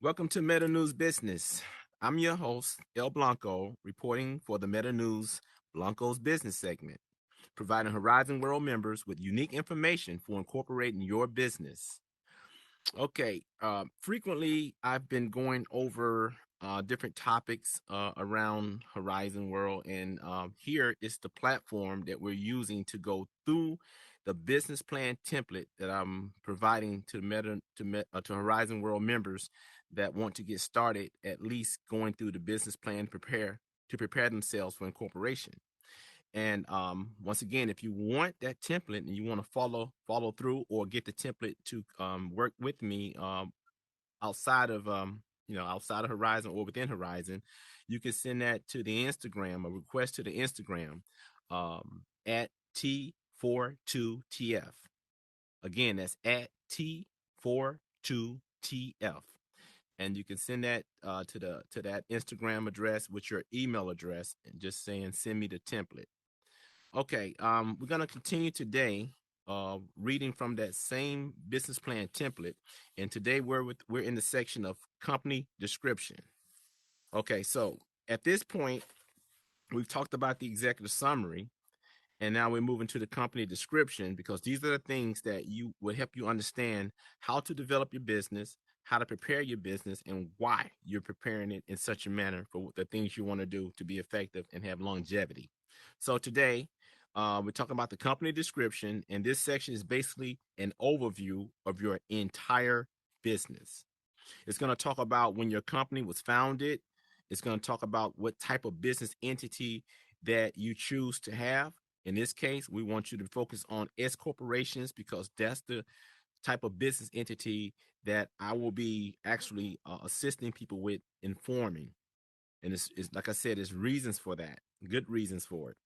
Welcome to Meta News Business. I'm your host, El Blanco, reporting for the Meta News Blanco's business segment, providing Horizon World members with unique information for incorporating your business. Okay, frequently I've been going over different topics around Horizon World, and here is the platform that we're using to go through the business plan template that I'm providing to to Horizon World members that want to get started, at least going through the business plan prepare themselves for incorporation. And once again, if you want that template and you want to follow through or get the template to work with me outside of outside of Horizon or within Horizon, you can send that to the Instagram, a request to the Instagram at T42TF. Again, that's at T42TF. And you can send that to that Instagram address with your email address and just saying send me the template. Okay, we're going to continue today reading from that same business plan template. And today we're in the section of company description. Okay, so at this point, we've talked about the executive summary, and now we're moving to the company description because these are the things that you will help you understand how to develop your business, how to prepare your business, and why you're preparing it in such a manner for the things you want to do to be effective and have longevity. So today, we're talking about the company description, and this section is basically an overview of your entire business. It's going to talk about when your company was founded. It's going to talk about what type of business entity that you choose to have. In this case, we want you to focus on S corporations because that's the type of business entity that I will be actually assisting people with informing. And it's like I said, there's reasons for that, good reasons for it.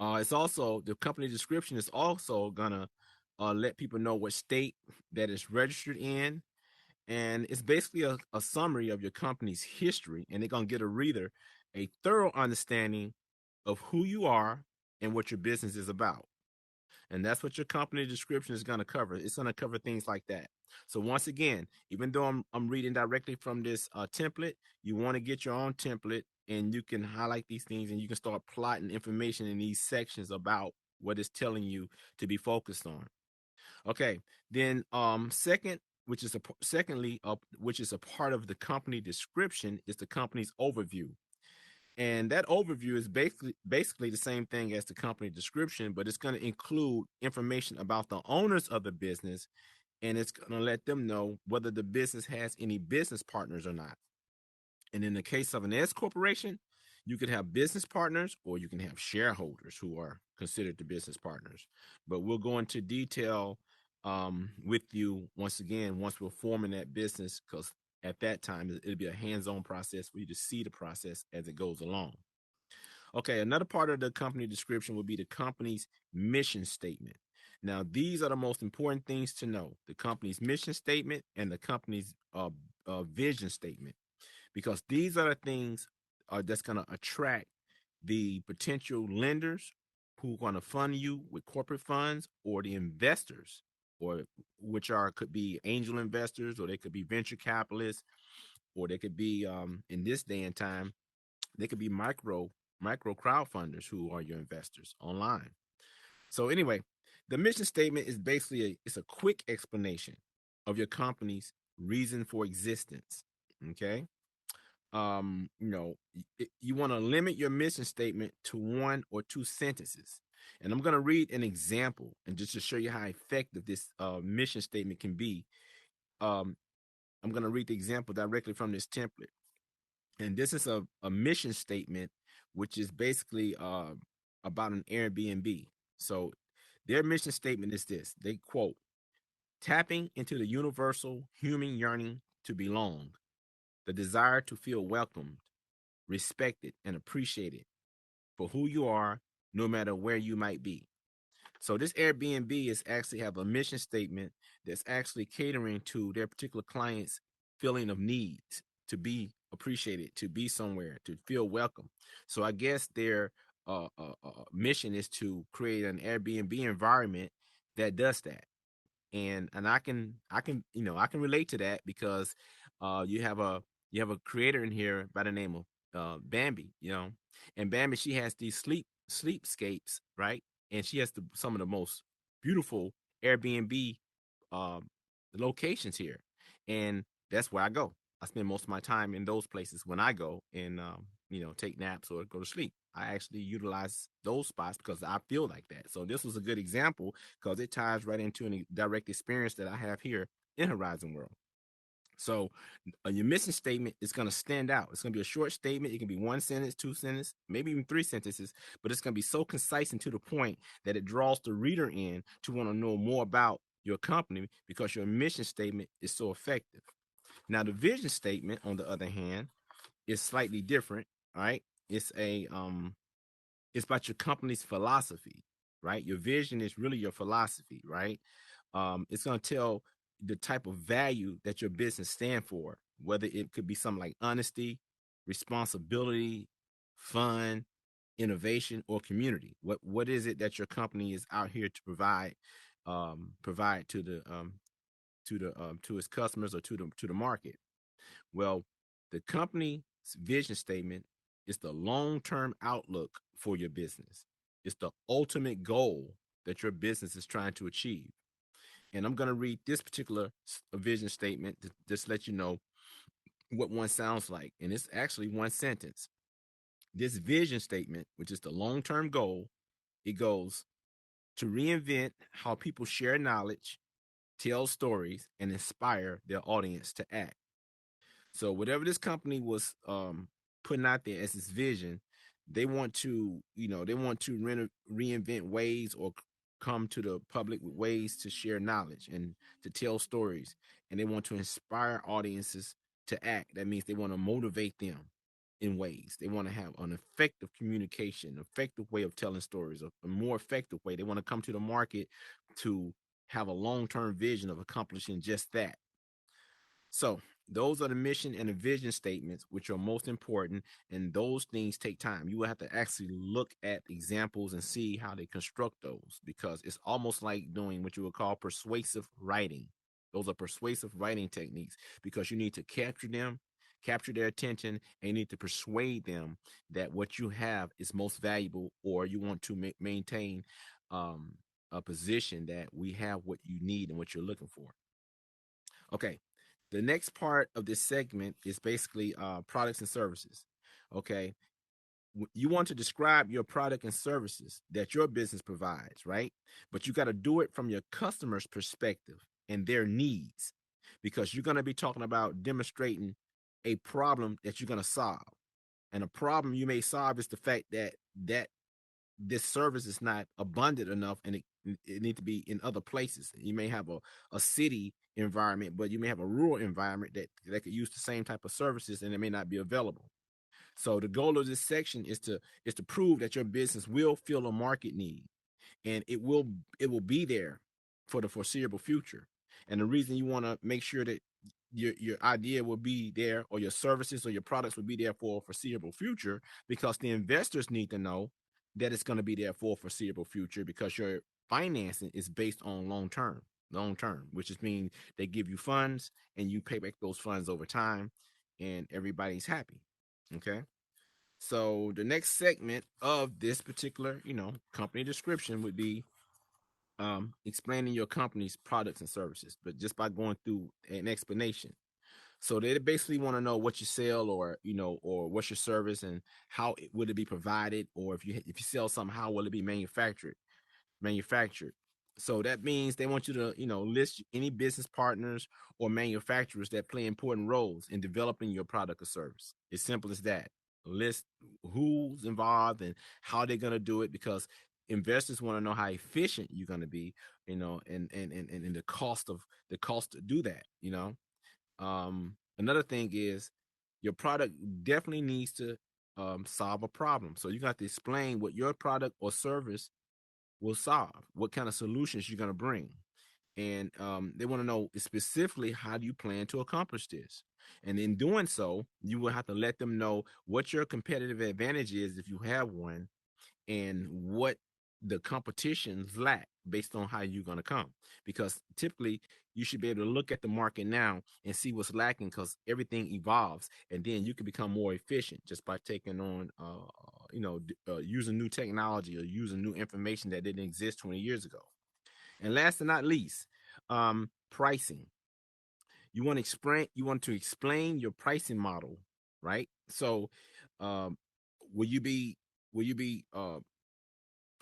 It's also the company description is also gonna let people know what state that it's registered in, and it's basically a summary of your company's history, and they're gonna get a reader a thorough understanding of who you are and what your business is about. And that's what your company description is going to cover. It's going to cover things like that. So once again, even though I'm reading directly from this template, you want to get your own template and you can highlight these things and you can start plotting information in these sections about what it's telling you to be focused on. Okay, then which is a part of the company description, is the company's overview. And that overview is basically the same thing as the company description, but it's going to include information about the owners of the business, and it's going to let them know whether the business has any business partners or not. And in the case of an S corporation, you could have business partners or you can have shareholders who are considered the business partners. But we'll go into detail with you once again once we're forming that business, because at that time it'll be a hands-on process for you to see the process as it goes along. Okay, another part of the company description will be the company's mission statement. Now, these are the most important things to know: the company's mission statement and the company's vision statement, because these are the things that's going to attract the potential lenders who are going to fund you with corporate funds, or the investors, or which are could be angel investors, or they could be venture capitalists, or they could be in this day and time they could be micro crowdfunders who are your investors online. So anyway, the mission statement is basically it's a quick explanation of your company's reason for existence. Okay. You want to limit your mission statement to one or two sentences. And I'm going to read an example and just to show you how effective this mission statement can be. Um, I'm going to read the example directly from this template. And this is a mission statement, which is basically about an Airbnb. So their mission statement is this. They quote, tapping into the universal human yearning to belong, the desire to feel welcomed, respected, and appreciated for who you are, no matter where you might be. So this Airbnb is actually have a mission statement that's actually catering to their particular client's feeling of need to be appreciated, to be somewhere, to feel welcome. So I guess their mission is to create an Airbnb environment that does that. And I can I can relate to that because you have a creator in here by the name of Bambi, and Bambi, she has these sleepscapes, right? And she has some of the most beautiful Airbnb um, locations here, and that's where I go. I spend most of my time in those places when I go and take naps or go to sleep. I actually utilize those spots because I feel like that. So this was a good example because it ties right into a direct experience that I have here in Horizon World. So your mission statement is going to stand out. It's going to be a short statement. It can be one sentence, two sentences, maybe even three sentences, but it's going to be so concise and to the point that it draws the reader in to want to know more about your company because your mission statement is so effective. Now, the vision statement, on the other hand, is slightly different. All right, it's about your company's philosophy, right? Your vision is really your philosophy, right? It's going to tell the type of value that your business stand for, whether it could be something like honesty, responsibility, fun, innovation, or community. What is it that your company is out here to provide to its customers or to the market? Well, the company's vision statement is the long-term outlook for your business. It's the ultimate goal that your business is trying to achieve. And I'm going to read this particular vision statement to just let you know what one sounds like. And it's actually one sentence. This vision statement, which is the long-term goal, it goes to reinvent how people share knowledge, tell stories, and inspire their audience to act. So whatever this company was putting out there as its vision, they want to reinvent ways or come to the public with ways to share knowledge and to tell stories, and they want to inspire audiences to act. That means they want to motivate them in ways. They want to have an effective communication, effective way of telling stories, a more effective way. They want to come to the market to have a long-term vision of accomplishing just that. So those are the mission and the vision statements, which are most important, and those things take time. You will have to actually look at examples and see how they construct those, because it's almost like doing what you would call persuasive writing. Those are persuasive writing techniques because you need to capture them, capture their attention, and you need to persuade them that what you have is most valuable, or you want to maintain um, a position that we have what you need and what you're looking for. Okay. The next part of this segment is basically products and services. Okay. You want to describe your product and services that your business provides, right? But you got to do it from your customer's perspective and their needs, because you're going to be talking about demonstrating a problem that you're going to solve. And a problem you may solve is the fact that this service is not abundant enough, and it needs to be in other places. You may have a city environment, but you may have a rural environment that could use the same type of services, and it may not be available. So the goal of this section is to prove that your business will fill a market need, and it will be there for the foreseeable future. And the reason you want to make sure that your idea will be there, or your services or your products will be there for a foreseeable future, because the investors need to know that it's going to be there for a foreseeable future, because your financing is based on long term, which is mean they give you funds and you pay back those funds over time, and everybody's happy. Okay. So the next segment of this particular, company description would be explaining your company's products and services, but just by going through an explanation. So they basically want to know what you sell, or what's your service, and how would it be provided, or if you sell something, how will it be manufactured. So that means they want you to, list any business partners or manufacturers that play important roles in developing your product or service. It's simple as that. List who's involved and how they're going to do it, because investors want to know how efficient you're going to be, and the cost to do that. Another thing is your product definitely needs to solve a problem. So you got to explain what your product or service will solve, what kind of solutions you're going to bring. And they want to know specifically, how do you plan to accomplish this? And in doing so, you will have to let them know what your competitive advantage is, if you have one, and what the competitions lack, based on how you're going to come. Because typically you should be able to look at the market now and see what's lacking, because everything evolves, and then you can become more efficient just by taking on using new technology or using new information that didn't exist 20 years ago. And last but not least, pricing. You want to explain your pricing model, right? So um will you be will you be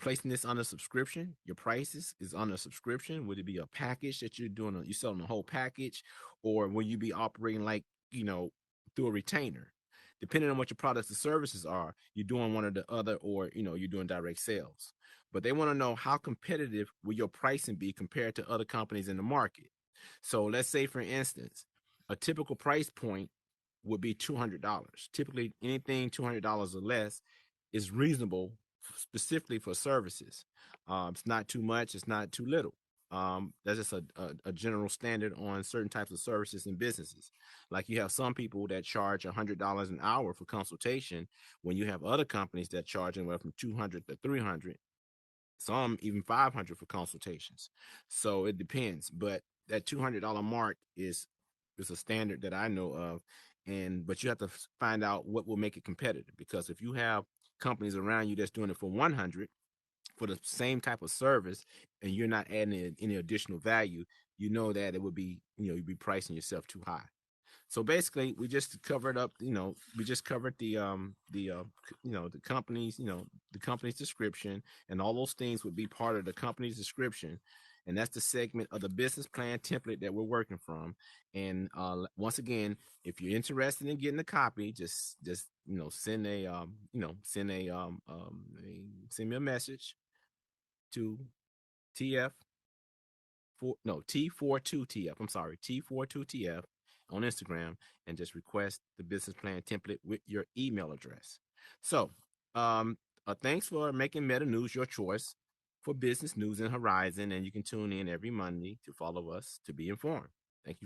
placing this on a subscription? Your prices is on a subscription? Would it be a package that you're doing? You selling the whole package, or will you be operating like, you know, through a retainer? Depending on what your products and services are, you're doing one or the other, or you're doing direct sales. But they want to know, how competitive will your pricing be compared to other companies in the market. So let's say, for instance, a typical price point would be $200. Typically, anything $200 or less is reasonable, specifically for services. It's not too much, it's not too little. That's just a general standard on certain types of services and businesses. Like, you have some people that charge $100 an hour for consultation, when you have other companies that charge anywhere from 200 to 300, some even 500 for consultations. So it depends, but that $200 mark is a standard that I know of. But you have to find out what will make it competitive, because if you have companies around you that's doing it for 100 for the same type of service, and you're not adding any additional value, you know that it would be, you'd be pricing yourself too high. So basically, we just covered up, we just covered the company's, the company's description, and all those things would be part of the company's description. And that's the segment of the business plan template that we're working from. And once again, if you're interested in getting a copy, just send me a message to TF T42TF. I'm sorry, T42TF on Instagram, and just request the business plan template with your email address. So, thanks for making Meta News your choice for business news and horizon. And you can tune in every Monday to follow us to be informed.